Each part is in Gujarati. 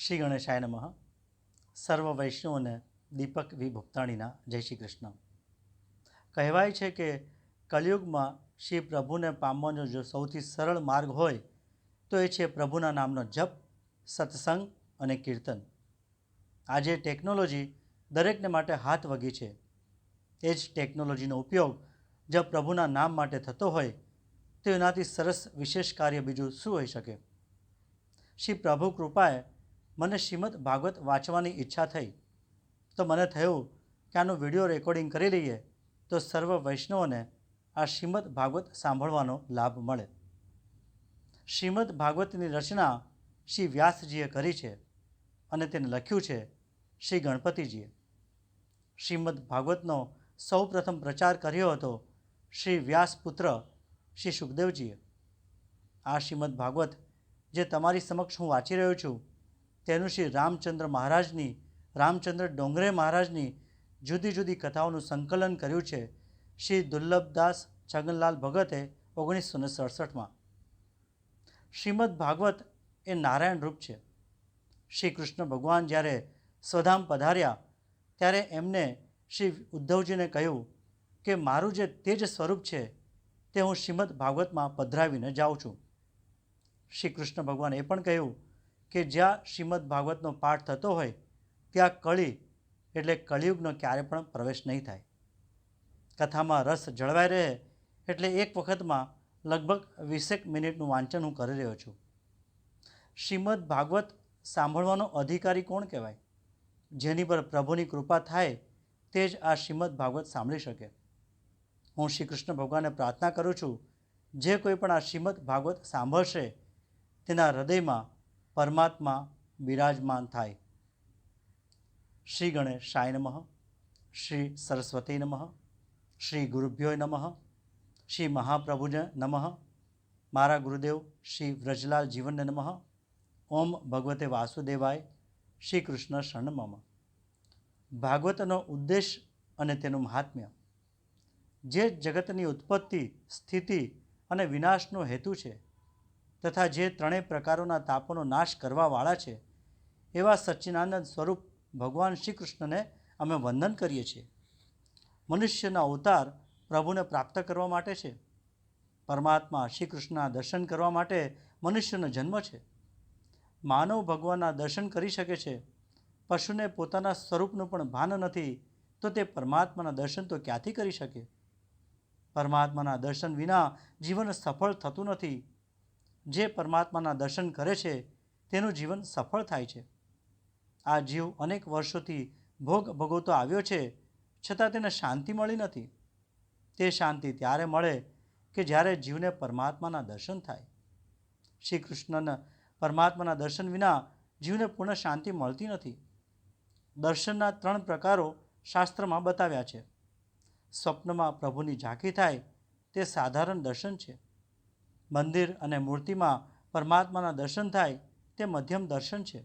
શ્રી ગણેશાય નમઃ. સર્વ વૈષ્ણવોને દીપક વી ભુક્તાણીના જય શ્રી કૃષ્ણ. કહેવાય છે કે કલિયુગમાં શ્રી પ્રભુને પામવાનો જો સૌથી સરળ માર્ગ હોય તો એ છે પ્રભુના નામનો જપ, સત્સંગ અને કીર્તન. આજે ટેકનોલોજી દરેકને માટે હાથ વગી છે. એ જ ટેકનોલોજીનો ઉપયોગ જો પ્રભુના નામ માટે થતો હોય તો એનાથી સરસ વિશેષ કાર્ય બીજું શું હોઈ શકે. શ્રી પ્રભુ કૃપાએ મને શ્રીમદ ભાગવત વાંચવાની ઈચ્છા થઈ તો મને થયું કે આનું વિડીયો રેકોર્ડિંગ કરી લઈએ તો સર્વ વૈષ્ણવોને આ શ્રીમદ ભાગવત સાંભળવાનો લાભ મળે. શ્રીમદ ભાગવતની રચના શ્રી વ્યાસજીએ કરી છે અને તેને લખ્યું છે શ્રી ગણપતિજીએ. શ્રીમદ ભાગવતનો સૌ પ્રથમ પ્રચાર કર્યો હતો શ્રી વ્યાસપુત્ર શ્રી સુખદેવજીએ. આ શ્રીમદ ભાગવત જે તમારી સમક્ષ હું વાંચી રહ્યો છું તેનું શ્રી રામચંદ્ર ડોંગરે મહારાજની જુદી જુદી કથાઓનું સંકલન કર્યું છે શ્રી દુર્લભદાસ છગનલાલ ભગતે 1967માં. શ્રીમદ ભાગવત એ નારાયણ રૂપ છે. શ્રી કૃષ્ણ ભગવાન જ્યારે સ્વધામ પધાર્યા ત્યારે એમને શ્રી ઉદ્ધવજીને કહ્યું કે મારું જે તેજ સ્વરૂપ છે તે હું શ્રીમદ ભાગવતમાં પધરાવીને જાઉં છું. શ્રી કૃષ્ણ ભગવાને એ પણ કહ્યું કે જ્યાં શ્રીમદ ભાગવતનો પાઠ થતો હોય ત્યાં કળી એટલે કળિયુગનો ક્યારે પણ પ્રવેશ નહીં થાય. કથામાં રસ જળવાઈ રહે એટલે એક વખતમાં લગભગ 20 મિનિટનું વાંચન હું કરી રહ્યો છું. શ્રીમદ ભાગવત સાંભળવાનો અધિકારી કોણ કહેવાય? જેની પર પ્રભુની કૃપા થાય તે જ આ શ્રીમદ ભાગવત સાંભળી શકે. હું શ્રી કૃષ્ણ ભગવાનને પ્રાર્થના કરું છું જે કોઈ પણ આ શ્રીમદ ભાગવત સાંભળશે તેના હૃદયમાં પરમાત્મા બિરાજમાન થાય. શ્રી ગણેશાય નમઃ. શ્રી સરસ્વતી નમઃ. શ્રી ગુરુભ્યો નમઃ. શ્રી મહાપ્રભુને નમઃ. મારા ગુરુદેવ શ્રી વ્રજલાલ જીવનને નમઃ. ઓમ ભગવતે વાસુદેવાય. શ્રી કૃષ્ણ શરણમમ. ભાગવતનો ઉદ્દેશ અને તેનું મહાત્મ્ય. જે જગતની ઉત્પત્તિ, સ્થિતિ અને વિનાશનો હેતુ છે તથા જે ત્રણેય પ્રકારોના તાપોનો નાશ કરવાવાળા છે એવા સચ્ચિદાનંદ સ્વરૂપ ભગવાન શ્રી કૃષ્ણને અમે વંદન કરીએ છીએ. મનુષ્યના અવતાર પ્રભુને પ્રાપ્ત કરવા માટે છે. પરમાત્મા શ્રી કૃષ્ણના દર્શન કરવા માટે મનુષ્યનો જન્મ છે. માનવ ભગવાનના દર્શન કરી શકે છે. પશુને પોતાના સ્વરૂપનું પણ ભાન નથી તો તે પરમાત્માના દર્શન તો ક્યાંથી કરી શકે? પરમાત્માના દર્શન વિના જીવન સફળ થતું નથી. જે પરમાત્માના દર્શન કરે છે તેનું જીવન સફળ થાય છે. આ જીવ અનેક વર્ષોથી ભોગ ભોગવતો આવ્યો છે છતાં તેને શાંતિ મળી નથી. તે શાંતિ ત્યારે મળે કે જ્યારે જીવને પરમાત્માના દર્શન થાય. શ્રી કૃષ્ણના પરમાત્માના દર્શન વિના જીવને પૂર્ણ શાંતિ મળતી નથી. દર્શનના 3 પ્રકારો શાસ્ત્રમાં બતાવ્યા છે. સ્વપ્નમાં પ્રભુની ઝાંખી થાય તે સાધારણ દર્શન છે. મંદિર અને મૂર્તિમાં પરમાત્માના દર્શન થાય તે મધ્યમ દર્શન છે.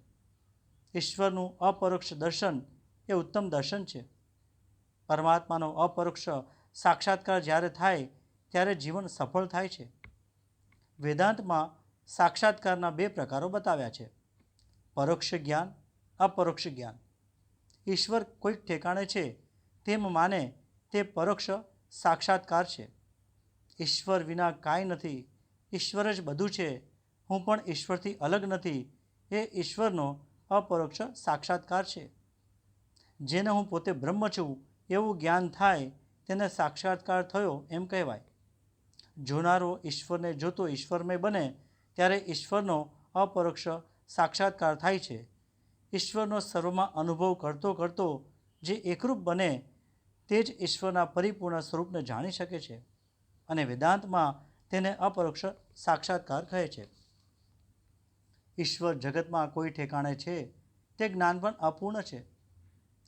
ઈશ્વરનું અપરોક્ષ દર્શન એ ઉત્તમ દર્શન છે. પરમાત્માનો અપરોક્ષ સાક્ષાત્કાર જ્યારે થાય ત્યારે જીવન સફળ થાય છે. વેદાંતમાં સાક્ષાત્કારના 2 પ્રકારો બતાવ્યા છે: પરોક્ષ જ્ઞાન, અપરોક્ષ જ્ઞાન. ઈશ્વર કોઈક ઠેકાણે છે તેમ માને તે પરોક્ષ સાક્ષાત્કાર છે. ઈશ્વર વિના કાંઈ નથી, ઈશ્વર જ બધું છે, હું પણ ઈશ્વરથી અલગ નથી, એ ઈશ્વરનો અપરોક્ષ સાક્ષાત્કાર છે. જેને હું પોતે બ્રહ્મ છું એવું જ્ઞાન થાય તેને સાક્ષાત્કાર થયો એમ કહેવાય. જોનારો ઈશ્વરને જોતો ઈશ્વરમય બને ત્યારે ઈશ્વરનો અપરોક્ષ સાક્ષાત્કાર થાય છે. ઈશ્વરનો સર્વમાં અનુભવ કરતો કરતો જે એકરૂપ બને તે જ ઈશ્વરના પરિપૂર્ણ સ્વરૂપને જાણી શકે છે અને વેદાંતમાં તેને અપરોક્ષ સાક્ષાત્કાર કહે છે. ઈશ્વર જગતમાં કોઈ ઠેકાણે છે તે જ્ઞાન પણ અપૂર્ણ છે.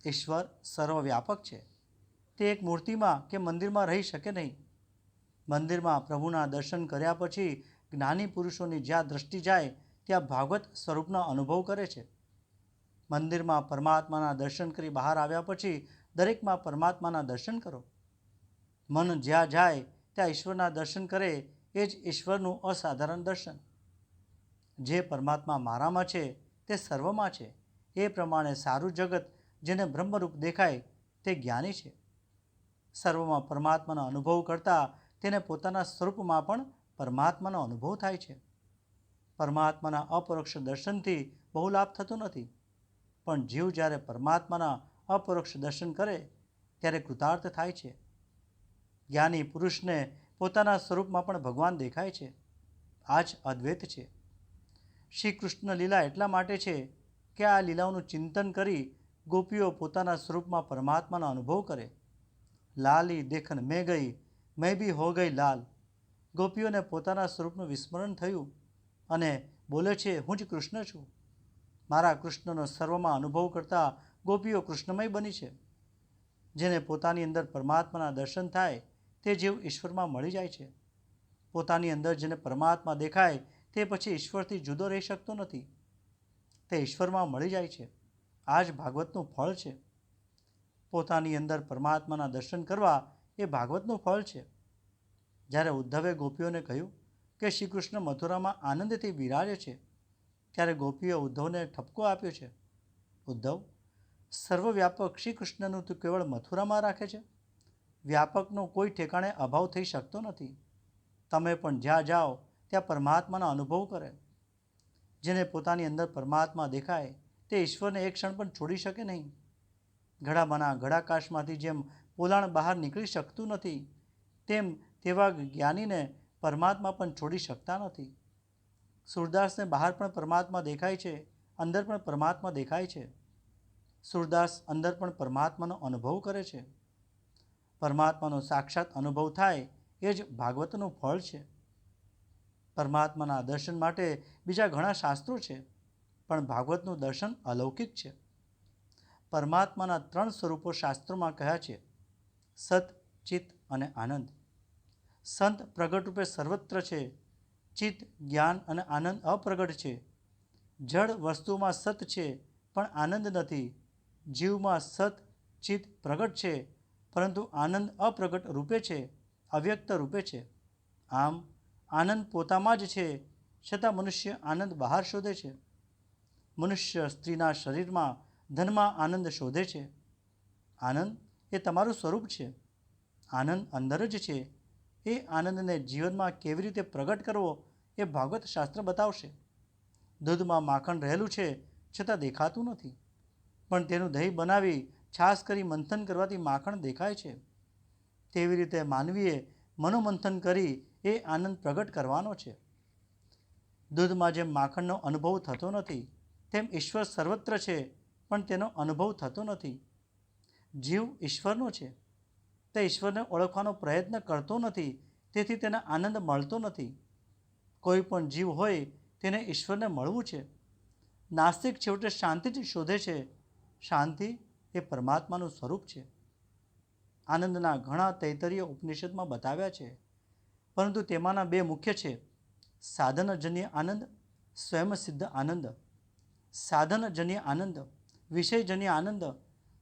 ઈશ્વર સર્વવ્યાપક છે. તે એક મૂર્તિમાં કે મંદિરમાં રહી શકે નહીં. મંદિરમાં પ્રભુના દર્શન કર્યા પછી જ્ઞાની પુરુષોની જ્યાં દૃષ્ટિ જાય ત્યાં ભાગવત સ્વરૂપનો અનુભવ કરે છે. મંદિરમાં પરમાત્માના દર્શન કરી બહાર આવ્યા પછી દરેકમાં પરમાત્માના દર્શન કરો. મન જ્યાં જાય ત્યાં ઈશ્વરના દર્શન કરે એ જ ઈશ્વરનું અસાધારણ દર્શન. જે પરમાત્મા મારામાં છે તે સર્વમાં છે. એ પ્રમાણે સારું જગત જેને બ્રહ્મરૂપ દેખાય તે જ્ઞાની છે. સર્વમાં પરમાત્માનો અનુભવ કરતાં તેને પોતાના સ્વરૂપમાં પણ પરમાત્માનો અનુભવ થાય છે. પરમાત્માના અપરોક્ષ દર્શનથી બહુ લાભ થતો નથી, પણ જીવ જ્યારે પરમાત્માના અપરોક્ષ દર્શન કરે ત્યારે કૃતાર્થ થાય છે. જ્ઞાની પુરુષને પોતાના સ્વરૂપમાં પણ ભગવાન દેખાય છે. આ જ અદ્વૈત છે. શ્રી કૃષ્ણ લીલા એટલા માટે છે કે આ લીલાઓનું ચિંતન કરી ગોપીઓ પોતાના સ્વરૂપમાં પરમાત્માનો અનુભવ કરે. લાલી દેખન મેં ગઈ, મેં બી હો ગઈ લાલ. ગોપીઓને પોતાના સ્વરૂપનું વિસ્મરણ થયું અને બોલે છે, હું જ કૃષ્ણ છું. મારા કૃષ્ણનો સર્વમાં અનુભવ કરતા ગોપીઓ કૃષ્ણમય બની છે. જેને પોતાની અંદર પરમાત્માના દર્શન થાય તે જીવ ઈશ્વરમાં મળી જાય છે. પોતાની અંદર જેને પરમાત્મા દેખાય તે પછી ઈશ્વરથી જુદો રહી શકતો નથી. તે ઈશ્વરમાં મળી જાય છે. આ જ ભાગવતનું ફળ છે. પોતાની અંદર પરમાત્માના દર્શન કરવા એ ભાગવતનું ફળ છે. જ્યારે ઉદ્ધવે ગોપીઓને કહ્યું કે શ્રી કૃષ્ણ મથુરામાં આનંદથી બિરાજે છે, ત્યારે ગોપીઓ ઉદ્ધવને ઠપકો આપ્યો છે, ઉદ્ધવ, સર્વવ્યાપક શ્રી કૃષ્ણનું તું કેવળ મથુરામાં રાખે છે. વ્યાપકનો કોઈ ઠેકાણે અભાવ થઈ શકતો નથી. તમે પણ જ્યાં જાઓ ત્યાં પરમાત્માનો અનુભવ કરે. જેને પોતાની અંદર પરમાત્મા દેખાય તે ઈશ્વરને એક ક્ષણ પણ છોડી શકે નહીં. ઘડામાંના ઘડાકાશમાંથી જેમ પોલાણ બહાર નીકળી શકતું નથી, તેમ તેવા જ્ઞાનીને પરમાત્મા પણ છોડી શકતા નથી. સૂરદાસને બહાર પણ પરમાત્મા દેખાય છે, અંદર પણ પરમાત્મા દેખાય છે. સૂરદાસ અંદર પણ પરમાત્માનો અનુભવ કરે છે. પરમાત્માનો સાક્ષાત અનુભવ થાય એ જ ભાગવતનું ફળ છે. પરમાત્માના દર્શન માટે બીજા ઘણા શાસ્ત્રો છે, પણ ભાગવતનું દર્શન અલૌકિક છે. પરમાત્માના 3 સ્વરૂપો શાસ્ત્રોમાં કહ્યા છે, સત, ચિત્ત અને આનંદ. સંત પ્રગટ રૂપે સર્વત્ર છે. ચિત્ત, જ્ઞાન અને આનંદ અપ્રગટ છે. જડ વસ્તુમાં સત છે પણ આનંદ નથી. જીવમાં સત, ચિત્ત પ્રગટ છે, પરંતુ આનંદ અપ્રગટ રૂપે છે, અવ્યક્ત રૂપે છે. આમ આનંદ પોતામાં જ છે, છતાં મનુષ્ય આનંદ બહાર શોધે છે. મનુષ્ય સ્ત્રીના શરીરમાં, ધનમાં આનંદ શોધે છે. આનંદ એ તમારું સ્વરૂપ છે. આનંદ અંદર જ છે. એ આનંદને જીવનમાં કેવી રીતે પ્રગટ કરવો એ ભાગવત શાસ્ત્ર બતાવશે. દૂધમાં માખણ રહેલું છે છતાં દેખાતું નથી, પણ તેનું દહીં બનાવી છાશ કરી મંથન કરવાથી માખણ દેખાય છે. તેવી રીતે માનવીએ મનોમંથન કરી એ આનંદ પ્રગટ કરવાનો છે. દૂધમાં જેમ માખણનો અનુભવ થતો નથી, તેમ ઈશ્વર સર્વત્ર છે પણ તેનો અનુભવ થતો નથી. જીવ ઈશ્વરનો છે. તે ઈશ્વરને ઓળખવાનો પ્રયત્ન કરતો નથી, તેથી તેને આનંદ મળતો નથી. કોઈ પણ જીવ હોય તેને ઈશ્વરને મળવું છે. નાસ્તિક છેવટે શાંતિ જ શોધે છે. શાંતિ એ પરમાત્માનું સ્વરૂપ છે. આનંદના ઘણા તૈતરીય ઉપનિષદમાં બતાવ્યા છે, પરંતુ તેમાંના 2 મુખ્ય છે, સાધનજન્ય આનંદ, સ્વયંસિદ્ધ આનંદ. સાધનજન્ય આનંદ, વિષયજન્ય આનંદ.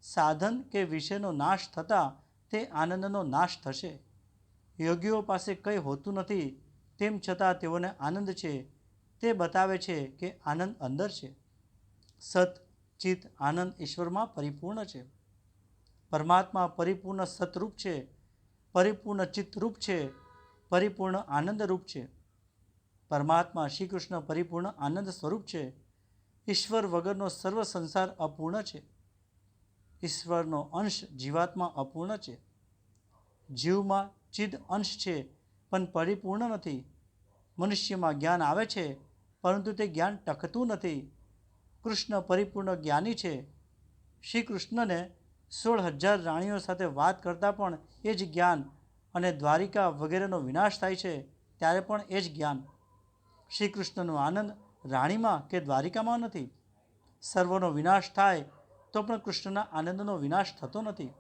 સાધન કે વિષયનો નાશ થતાં તે આનંદનો નાશ થશે. યોગીઓ પાસે કંઈ હોતું નથી, તેમ છતાં તેઓને આનંદ છે. તે બતાવે છે કે આનંદ અંદર છે. સત, ચિત્ત, આનંદ ઈશ્વરમાં પરિપૂર્ણ છે. પરમાત્મા પરિપૂર્ણ સતરૂપ છે, પરિપૂર્ણ ચિત્તરૂપ છે, પરિપૂર્ણ આનંદરૂપ છે. પરમાત્મા શ્રી કૃષ્ણ પરિપૂર્ણ આનંદ સ્વરૂપ છે. ઈશ્વર વગરનો સર્વ સંસાર અપૂર્ણ છે. ઈશ્વરનો અંશ જીવાત્મા અપૂર્ણ છે. જીવમાં ચિદ અંશ છે પણ પરિપૂર્ણ નથી. મનુષ્યમાં જ્ઞાન આવે છે પરંતુ તે જ્ઞાન ટકતું નથી. કૃષ્ણ પરિપૂર્ણ જ્ઞાની છે. શ્રી કૃષ્ણને 16,000 રાણીઓ સાથે વાત કરતાં પણ એ જ જ્ઞાન, અને દ્વારિકા વગેરેનો વિનાશ થાય છે ત્યારે પણ એ જ જ્ઞાન. શ્રી કૃષ્ણનો આનંદ રાણીમાં કે દ્વારિકામાં નથી. સર્વનો વિનાશ થાય તો પણ કૃષ્ણના આનંદનો વિનાશ થતો નથી,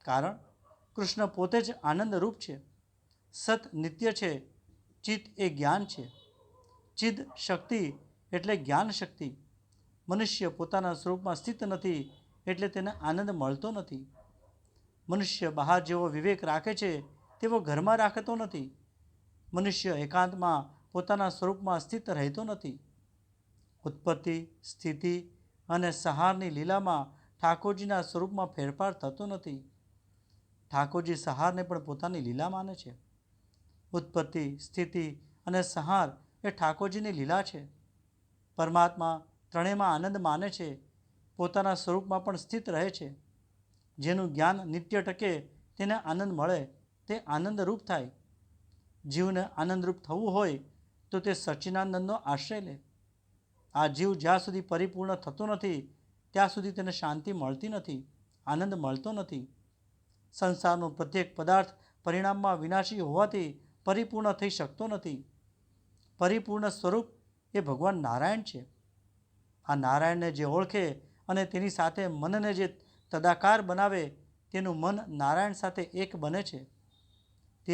કારણ કૃષ્ણ પોતે જ આનંદરૂપ છે. સત નિત્ય છે. ચિત્ત એ જ્ઞાન છે. ચિદ શક્તિ એટલે જ્ઞાન શક્તિ. મનુષ્ય પોતાના સ્વરૂપમાં સ્થિત નથી, એટલે તેને આનંદ મળતો નથી. મનુષ્ય બહાર જેવો વિવેક રાખે છે તેવો ઘરમાં રાખતો નથી. મનુષ્ય એકાંતમાં પોતાના સ્વરૂપમાં સ્થિત રહેતો નથી. ઉત્પત્તિ, સ્થિતિ અને સંહારની લીલામાં ઠાકોરજીના સ્વરૂપમાં ફેરફાર થતો નથી. ઠાકોરજી સંહારને પણ પોતાની લીલા માને છે. ઉત્પત્તિ, સ્થિતિ અને સંહાર એ ઠાકોરજીની લીલા છે. પરમાત્મા ત્રણેયમાં આનંદ માને છે, પોતાના સ્વરૂપમાં પણ સ્થિત રહે છે. જેનું જ્ઞાન નિત્ય ટકે તેને આનંદ મળે તે આનંદરૂપ થાય. જીવને આનંદરૂપ થવું હોય તો તે સચ્ચિદાનંદનો આશ્રય લે. આ જીવ જ્યાં સુધી પરિપૂર્ણ થતો નથી ત્યાં સુધી તેને શાંતિ મળતી નથી, આનંદ મળતો નથી. સંસારનો પ્રત્યેક પદાર્થ પરિણામમાં વિનાશી હોવાથી પરિપૂર્ણ થઈ શકતો નથી. પરિપૂર્ણ સ્વરૂપ એ ભગવાન નારાયણ છે. આ નારાયણને જે ઓળખે અને તેની સાથે મનને જે તદાકાર બનાવે તેનું મન નારાયણ સાથે એક બને છે. તે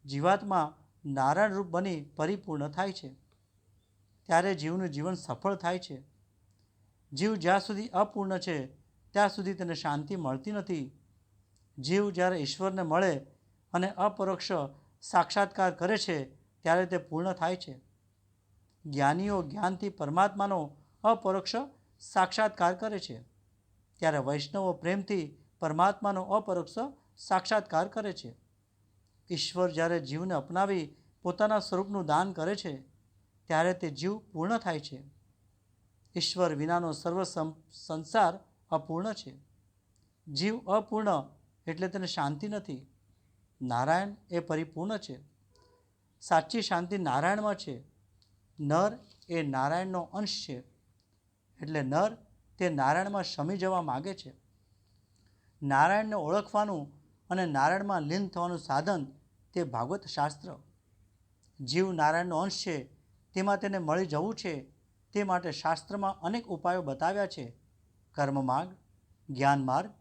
જીવાત્મા નારાયણ રૂપ બની પરિપૂર્ણ થાય છે. ત્યારે જીવનું જીવન સફળ થાય છે. જીવ જ્યાં સુધી અપૂર્ણ છે ત્યાં સુધી તેને શાંતિ મળતી નથી. જીવ જ્યારે ઈશ્વરને મળે અને અપરોક્ષ સાક્ષાત્કાર કરે છે ત્યારે તે પૂર્ણ થાય છે. જ્ઞાનીઓ જ્ઞાનથી પરમાત્માનો અપરોક્ષ સાક્ષાત્કાર કરે છે, ત્યારે વૈષ્ણવો પ્રેમથી પરમાત્માનો અપરોક્ષ સાક્ષાત્કાર કરે છે. ઈશ્વર જ્યારે જીવને અપનાવી પોતાના સ્વરૂપનું દાન કરે છે ત્યારે તે જીવ પૂર્ણ થાય છે. ઈશ્વર વિનાનો સર્વ સંસાર અપૂર્ણ છે. જીવ અપૂર્ણ એટલે તેને શાંતિ નથી. નારાયણ એ પરિપૂર્ણ છે. સાચી શાંતિ નારાયણમાં છે. નર એ નારાયણનો અંશ છે, એટલે નર તે નારાયણમાં શમી જવા માગે છે. નારાયણને ઓળખવાનું અને નારાયણમાં લીન થવાનું સાધન તે ભાગવત શાસ્ત્ર. જીવ નારાયણનો અંશ છે, તેમાં તેને મળી જવું છે, તે માટે શાસ્ત્રમાં અનેક ઉપાયો બતાવ્યા છે. કર્મ માર્ગ, જ્ઞાન માર્ગ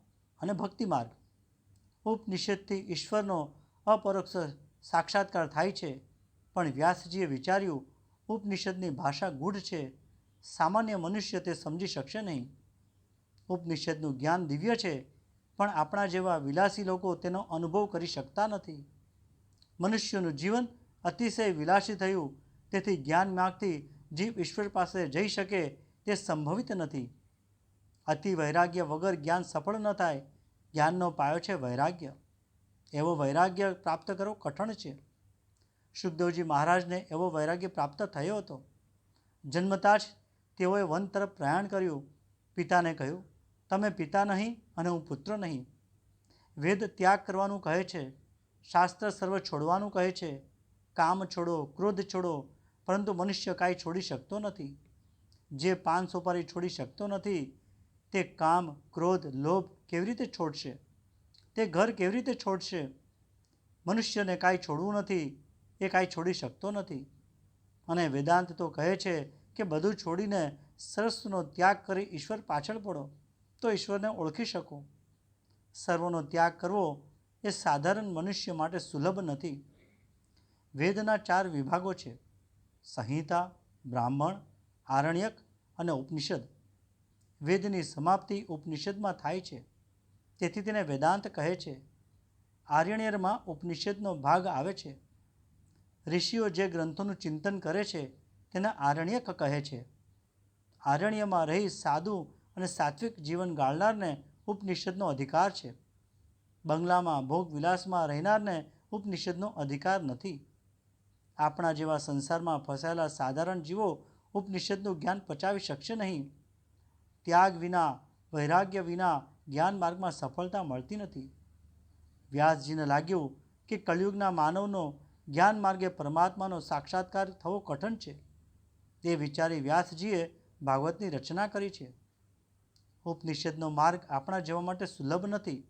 અને ભક્તિ માર્ગ. ઉપનિષદથી ઈશ્વરનો અપરોક્ષ સાક્ષાત્કાર થાય છે, પણ વ્યાસજીએ વિચાર્યું ઉપનિષદની ભાષા ગૂઢ છે, સામાન્ય મનુષ્ય તે સમજી શકશે નહીં. ઉપનિષદનું જ્ઞાન દિવ્ય છે, પણ આપણા જેવા વિલાસી લોકો તેનો અનુભવ કરી શકતા નથી. મનુષ્યનું જીવન અતિશય વિલાસી થયું, તેથી જ્ઞાન માર્ગથી જીવ ઈશ્વર પાસે જઈ શકે તે સંભવિત નથી. અતિ વૈરાગ્ય વગર જ્ઞાન સફળ ન થાય. જ્ઞાનનો પાયો છે વૈરાગ્ય. એવો વૈરાગ્ય પ્રાપ્ત કરવો કઠણ છે. સુખદેવજી મહારાજને એવો વૈરાગ્ય પ્રાપ્ત થયો હતો. જન્મતા જ તેઓએ વન તરફ પ્રયાણ કર્યું. પિતાને કહ્યું, તમે પિતા નહીં અને હું પુત્ર નહીં. વેદ ત્યાગ કરવાનું કહે છે, શાસ્ત્ર સર્વ છોડવાનું કહે છે, કામ છોડો, ક્રોધ છોડો, પરંતુ મનુષ્ય કાંઈ છોડી શકતો નથી. જે પાન સોપારી છોડી શકતો નથી તે કામ, ક્રોધ, લોભ કેવી રીતે છોડશે? તે ઘર કેવી રીતે છોડશે? મનુષ્યને કાંઈ છોડવું નથી, એ કાંઈ છોડી શકતો નથી. અને વેદાંત તો કહે છે કે બધું છોડીને સર્વનો ત્યાગ કરી ઈશ્વર પાછળ પડો તો ઈશ્વરને ઓળખી શકો. સર્વનો ત્યાગ કરવો એ સાધારણ મનુષ્ય માટે સુલભ નથી. વેદના 4 વિભાગો છે: સંહિતા, બ્રાહ્મણ, આરણ્યક અને ઉપનિષદ. વેદની સમાપ્તિ ઉપનિષદમાં થાય છે, તેથી તેને વેદાંત કહે છે. આરણ્યમાં ઉપનિષદનો ભાગ આવે છે. ઋષિઓ જે ગ્રંથોનું ચિંતન કરે છે તેને આરણ્યક કહે છે. આરણ્યમાં રહી સાદું અને સાત્વિક જીવન ગાળનારને ઉપનિષદનો અધિકાર છે. બંગલામાં ભોગ વિલાસમાં રહેનારને ઉપનિષદનો અધિકાર નથી. આપણા જેવા સંસારમાં ફસાયેલા સાધારણ જીવો ઉપનિષદનું જ્ઞાન પચાવી શકશે નહીં. ત્યાગ વિના, વૈરાગ્ય વિના જ્ઞાન માર્ગમાં સફળતા મળતી નથી. વ્યાસજીને લાગ્યું કે કળિયુગના માનવનો જ્ઞાન માર્ગે પરમાત્માનો સાક્ષાત્કાર થવો કઠણ છે. તે વિચારી વ્યાસજીએ ભાગવતની રચના કરી છે. ઉપનિષદનો માર્ગ આપણા જેવા માટે સુલભ નથી.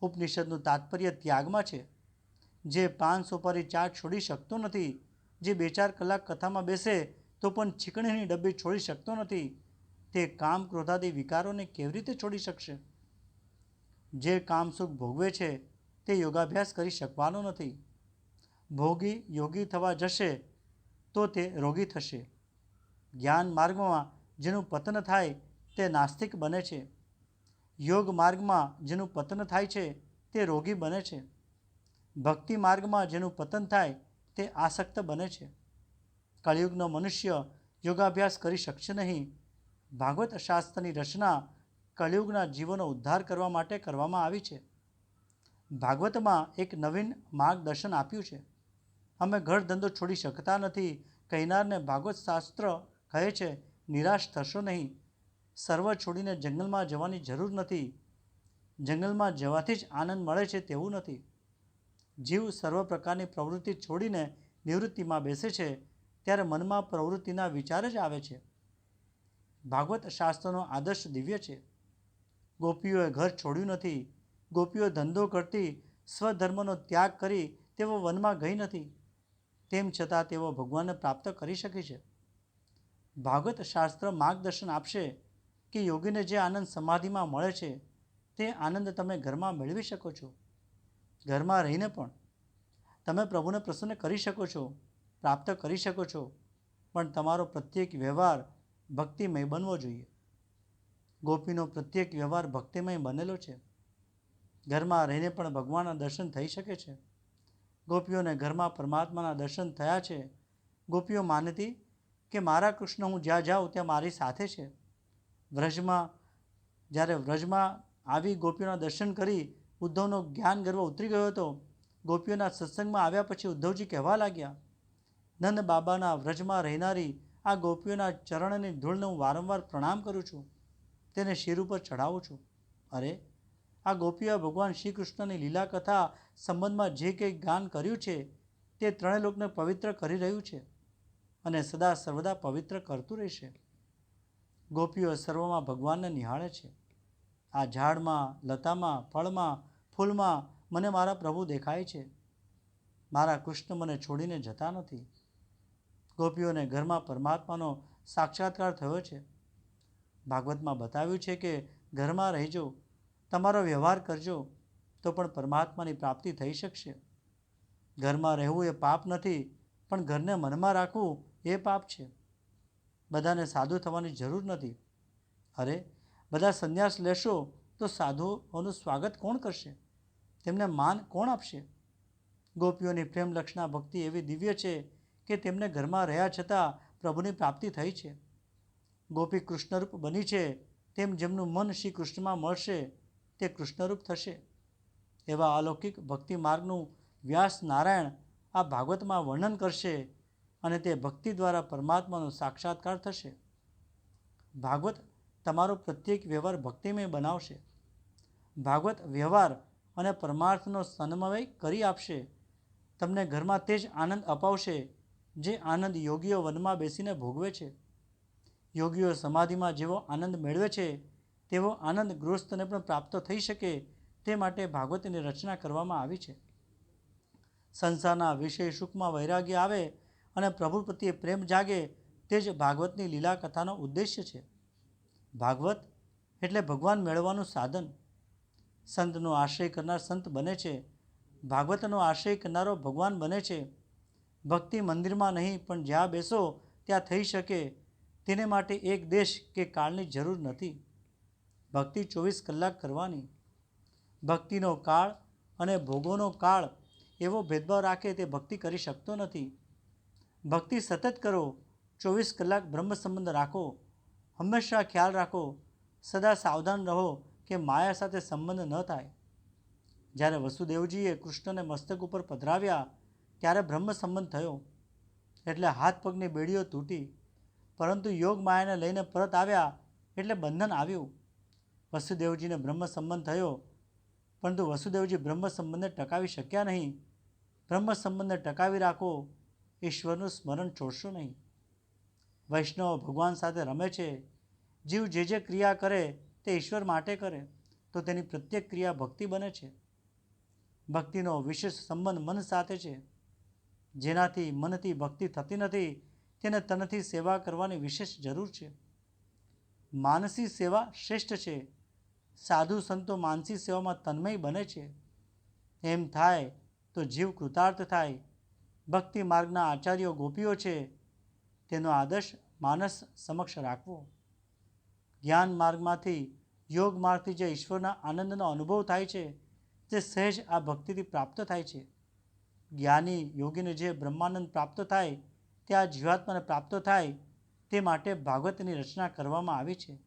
ઉપનિષદનું તાત્પર્ય ત્યાગમાં છે. જે પાન સોપારી ચા છોડી શકતો નથી, જે 2-4 કલાક કથામાં બેસે તો પણ છીકણીની ડબ્બી છોડી શકતો નથી, તે કામ, ક્રોધાદી વિકારોને કેવી રીતે છોડી શકશે? જે કામ સુખ ભોગવે છે તે યોગાભ્યાસ કરી શકવાનો નથી. ભોગી યોગી થવા જશે તો તે રોગી થશે. જ્ઞાન માર્ગમાં જેનું પતન થાય તે નાસ્તિક બને છે. યોગ માર્ગમાં જેનું પતન થાય છે તે રોગી બને છે. ભક્તિ માર્ગમાં જેનું પતન થાય તે આસક્ત બને છે. કળિયુગનો મનુષ્ય યોગાભ્યાસ કરી શકશે નહીં. ભાગવત શાસ્ત્રની રચના કળિયુગના જીવોનો ઉદ્ધાર કરવા માટે કરવામાં આવી છે. ભાગવતમાં એક નવીન માર્ગદર્શન આપ્યું છે. અમે ઘર ધંધો છોડી શકતા નથી કહેનારને ભાગવત શાસ્ત્ર કહે છે, નિરાશ થશો નહીં. સર્વ છોડીને જંગલમાં જવાની જરૂર નથી. જંગલમાં જવાથી જ આનંદ મળે છે તેવું નથી. જીવ સર્વ પ્રકારની પ્રવૃત્તિ છોડીને નિવૃત્તિમાં બેસે છે ત્યારે મનમાં પ્રવૃત્તિના વિચાર જ આવે છે. ભાગવત શાસ્ત્રનો આદર્શ દિવ્ય છે. ગોપીઓએ ઘર છોડ્યું નથી. ગોપીઓ ધંધો કરતી સ્વધર્મનો ત્યાગ કરી તેઓ વનમાં ગઈ નથી. તેમ છતાં તેઓ ભગવાનને પ્રાપ્ત કરી શકી છે. ભાગવત શાસ્ત્ર માર્ગદર્શન આપશે કે યોગીને જે આનંદ સમાધિમાં મળે છે તે આનંદ તમે ઘરમાં મેળવી શકો છો. ઘરમાં રહીને પણ તમે પ્રભુને પ્રસન્ન કરી શકો છો, પ્રાપ્ત કરી શકો છો, પણ તમારો પ્રત્યેક વ્યવહાર ભક્તિમય બનવો જોઈએ. ગોપીનો પ્રત્યેક વ્યવહાર ભક્તિમય બનેલો છે. ઘરમાં રહીને પણ ભગવાનના દર્શન થઈ શકે છે. ગોપીઓને ઘરમાં પરમાત્માના દર્શન થયા છે. ગોપીઓ માનતી કે મારા કૃષ્ણ હું જ્યાં જાઉં ત્યાં મારી સાથે છે. જ્યારે વ્રજમાં આવી ગોપીઓના દર્શન કરી ઉદ્ધવનો જ્ઞાન ગર્વ ઉતરી ગયો હતો. ગોપીઓના સત્સંગમાં આવ્યા પછી ઉદ્ધવજી કહેવા લાગ્યા, નંદ બાબાના વ્રજમાં રહેનારી આ ગોપીઓના ચરણની ધૂળને હું વારંવાર પ્રણામ કરું છું, તેને શિર ઉપર ચઢાવું છું. અરે, આ ગોપીઓ ભગવાન શ્રી કૃષ્ણની લીલા કથા સંબંધમાં જે કંઈ ગાન કર્યું છે તે ત્રણેય લોકને પવિત્ર કરી રહ્યું છે અને સદા સર્વદા પવિત્ર કરતું રહેશે. ગોપીઓ સર્વમાં ભગવાનને નિહાળે છે. આ ઝાડમાં, લતામાં, ફળમાં, ફૂલમાં મને મારા પ્રભુ દેખાય છે. મારા કૃષ્ણ મને છોડીને જતા નથી. ગોપીઓને ઘરમાં પરમાત્માનો સાક્ષાત્કાર થયો છે. ભાગવતમાં બતાવ્યું છે કે ઘરમાં રહેજો, તમારો વ્યવહાર કરજો તો પણ પરમાત્માની પ્રાપ્તિ થઈ શકશે. ઘરમાં રહેવું એ પાપ નથી, પણ ઘરને મનમાં રાખવું એ પાપ છે. બધાને સાધુ થવાની જરૂર નથી. અરે, બધા સંન્યાસ લેશો તો સાધુઓનું સ્વાગત કોણ કરશે? તેમને માન કોણ આપશે? ગોપીઓની પ્રેમ લક્ષણા ભક્તિ એવી દિવ્ય છે કે તેમને ઘરમાં રહ્યા છતાં પ્રભુની પ્રાપ્તિ થઈ છે. ગોપી કૃષ્ણરૂપ બની છે, તેમ જેમનું મન શ્રી કૃષ્ણમાં મળશે તે કૃષ્ણરૂપ થશે. એવા અલૌકિક ભક્તિ માર્ગનું વ્યાસ નારાયણ આ ભાગવતમાં વર્ણન કરશે અને તે ભક્તિ દ્વારા પરમાત્માનો સાક્ષાત્કાર થશે. ભાગવત તમારો પ્રત્યેક વ્યવહાર ભક્તિમય બનાવશે. ભાગવત વ્યવહાર અને પરમાર્થનો સમન્વય કરી આપશે. તમને ઘરમાં તે જ આનંદ અપાવશે જે આનંદ યોગીઓ વનમાં બેસીને ભોગવે છે. યોગીઓ સમાધિમાં જેવો આનંદ મેળવે છે તેવો આનંદ ગૃહસ્થને પણ પ્રાપ્ત થઈ શકે તે માટે ભાગવતની રચના કરવામાં આવી છે. સંસારના વિષય સુખમાં વૈરાગ્ય આવે અને પ્રભુ પ્રત્યે પ્રેમ જાગે તે જ ભાગવતની લીલા કથાનો ઉદ્દેશ્ય છે. ભાગવત એટલે ભગવાન મેળવવાનું સાધન. સંતનો આશ્રય કરનાર સંત બને છે. ભાગવતનો આશ્રય કરનારો ભગવાન બને છે. ભક્તિ મંદિરમાં નહીં પણ જ્યાં બેસો ત્યાં થઈ શકે તેને માટે એક દેશ કે કાળની જરૂર નથી. ભક્તિ 24 કલાક કરવાની. ભક્તિનો કાળ અને ભોગોનો કાળ એવો ભેદભાવ રાખે તે ભક્તિ કરી શકતો નથી. ભક્તિ સતત કરો. 24 કલાક બ્રહ્મ સંબંધ રાખો. હંમેશા ખ્યાલ રાખો. સદા સાવધાન રહો કે માયા સાથે સંબંધ ન થાય. જ્યારે વસુદેવજીએ કૃષ્ણને મસ્તક ઉપર પધરાવ્યા ત્યારે બ્રહ્મ સંબંધ થયો એટલે હાથ પગની બેડીઓ તૂટી, પરંતુ યોગ માયાને લઈને પરત આવ્યા એટલે બંધન આવ્યું. વસુદેવજીને બ્રહ્મ સંબંધ થયો, પરંતુ વસુદેવજી બ્રહ્મ સંબંધને ટકાવી શક્યા નહીં. બ્રહ્મ સંબંધને ટકાવી રાખો, ઈશ્વરનું સ્મરણ છોડશો નહીં. વૈષ્ણવ ભગવાન સાથે રમે છે. જીવ જે જે ક્રિયા કરે તે ઈશ્વર માટે કરે તો તેની પ્રત્યેક ક્રિયા ભક્તિ બને છે. ભક્તિનો વિશેષ સંબંધ મન સાથે છે. જેનાથી મનથી ભક્તિ થતી નથી તેને તનથી સેવા કરવાની વિશેષ જરૂર છે. માનસી સેવા શ્રેષ્ઠ છે. સાધુ સંતો માનસી સેવામાં તન્મય બને છે. એમ થાય તો જીવ કૃતાર્થ થાય. ભક્તિ માર્ગના આચાર્યો ગોપીઓ છે, તેનો આદર્શ માનસ સમક્ષ રાખવો. જ્ઞાન માર્ગમાંથી, યોગ માર્ગથી જે ઈશ્વરના આનંદનો અનુભવ થાય છે તે સહેજ આ ભક્તિથી પ્રાપ્ત થાય છે. જ્ઞાની યોગીને જે બ્રહ્માનંદ પ્રાપ્ત થાય તે આ જીવાત્માને પ્રાપ્ત થાય તે માટે ભાગવતની રચના કરવામાં આવી છે.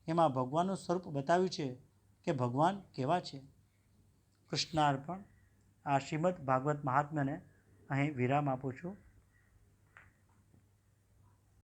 એમાં ભગવાનનું સ્વરૂપ બતાવ્યું છે કે ભગવાન કેવા છે. કૃષ્ણાર્પણ. આ શ્રીમદ ભાગવત મહાત્મ્યને અહીં વિરામ આપું છું.